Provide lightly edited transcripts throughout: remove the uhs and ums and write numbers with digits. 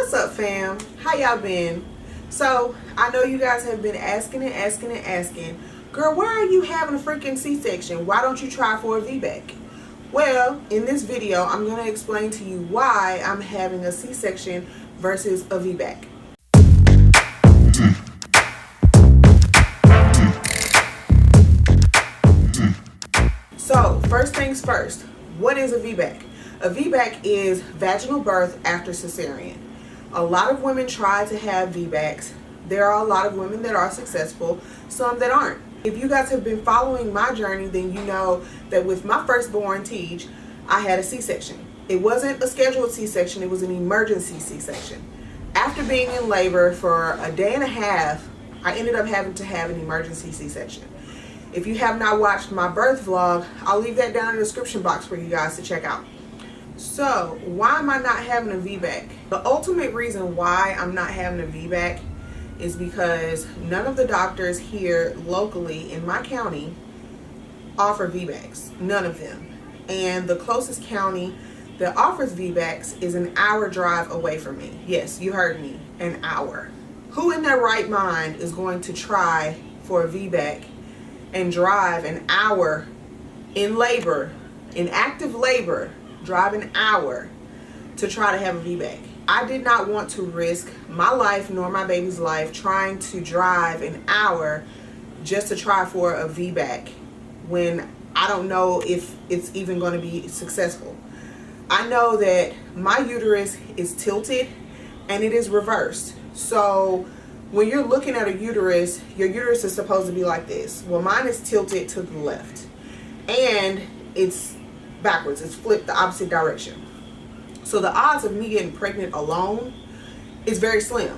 What's up, fam? How y'all been? So I know you guys have been asking, girl, why are you having a freaking C-section? Why don't you try for a Vbac? Well, in this video, I'm going to explain to you why I'm having a C-section versus a Vbac. So first things first, what is a Vbac? A Vbac is vaginal birth after cesarean. A lot of women try to have Vbacs. There are a lot of women that are successful, some that aren't. If you guys have been following my journey, then you know that with my firstborn, Tej, I had a C-section. It wasn't a scheduled C-section, it was an emergency C-section. After being in labor for a day and a half, I ended up having to have an emergency C-section. If you have not watched my birth vlog, I'll leave that down in the description box for you guys to check out. So, why am I not having a Vbac? The ultimate reason why I'm not having a Vbac is because none of the doctors here locally in my county offer Vbacs. None of them. And the closest county that offers Vbacs is an hour drive away from me. Yes, you heard me, an hour. Who in their right mind is going to try for a Vbac and drive an hour in labor, in active labor, drive an hour to try to have a Vbac? I did not want to risk my life nor my baby's life trying to drive an hour just to try for a Vbac when I don't know if it's even going to be successful. I know that my uterus is tilted and it is reversed. So when you're looking at a uterus, your uterus is supposed to be like this. Well, mine is tilted to the left and it's backwards. It's flipped the opposite direction. So the odds of me getting pregnant alone is very slim.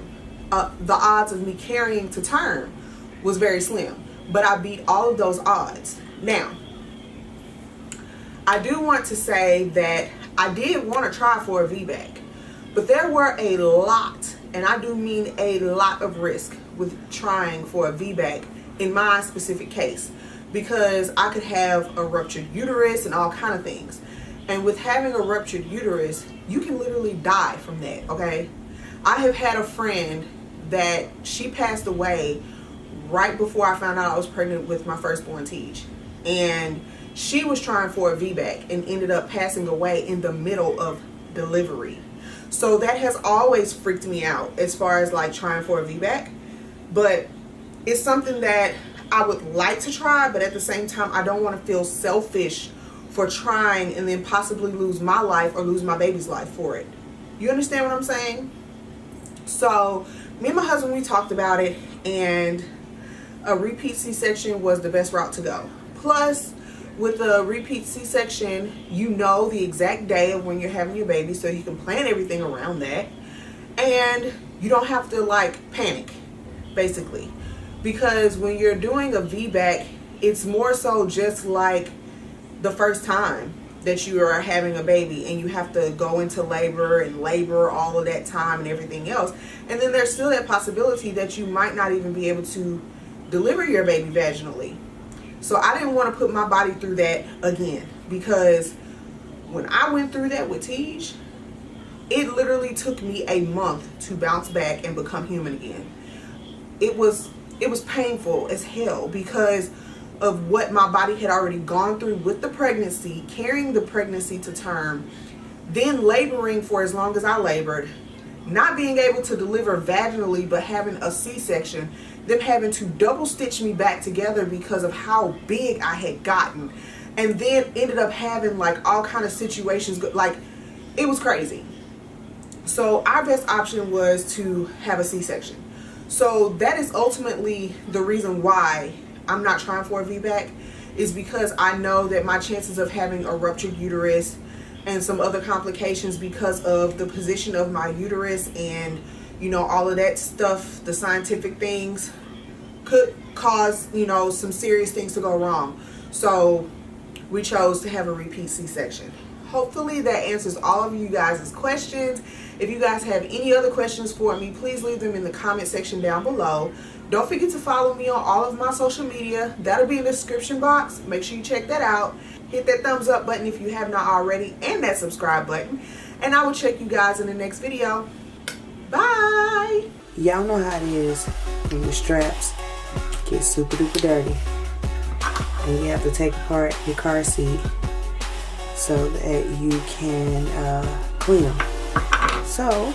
The odds of me carrying to term was very slim, but I beat all of those odds. Now, I do want to say that I did want to try for a Vbac, but there were a lot, and I do mean a lot of risk with trying for a Vbac in my specific case, because I could have a ruptured uterus and all kind of things. And with having a ruptured uterus, you can literally die from that, okay? I have had a friend that she passed away right before I found out I was pregnant with my firstborn, Tej. And she was trying for a Vbac and ended up passing away in the middle of delivery. So that has always freaked me out as far as like trying for a Vbac. But it's something that I would like to try, but at the same time, I don't want to feel selfish for trying and then possibly lose my life or lose my baby's life for it. You understand what I'm saying? So me and my husband, we talked about it, and a repeat C-section was the best route to go. Plus, with a repeat C-section, you know the exact day of when you're having your baby, so you can plan everything around that. And you don't have to like panic, basically. Because when you're doing a Vbac, it's more so just like the first time that you are having a baby and you have to go into labor and labor all of that time and everything else. And then there's still that possibility that you might not even be able to deliver your baby vaginally. So I didn't want to put my body through that again, because when I went through that with Tej, it literally took me a month to bounce back and become human again. It was painful as hell because of what my body had already gone through with the pregnancy, carrying the pregnancy to term, then laboring for as long as I labored, not being able to deliver vaginally but having a C-section, them having to double stitch me back together because of how big I had gotten, and then ended up having like all kind of situations, like it was crazy. So our best option was to have a C-section. So that is ultimately the reason why I'm not trying for a Vbac, is because I know that my chances of having a ruptured uterus and some other complications because of the position of my uterus and, you know, all of that stuff, the scientific things, could cause, you know, some serious things to go wrong. So we chose to have a repeat C-section. Hopefully that answers all of you guys' questions. If you guys have any other questions for me, please leave them in the comment section down below. Don't forget to follow me on all of my social media. That'll be in the description box. Make sure you check that out. Hit that thumbs up button if you have not already, and that subscribe button. And I will check you guys in the next video. Bye. Y'all know how it is when your straps get super duper dirty and you have to take apart your car seat so that you can clean them. So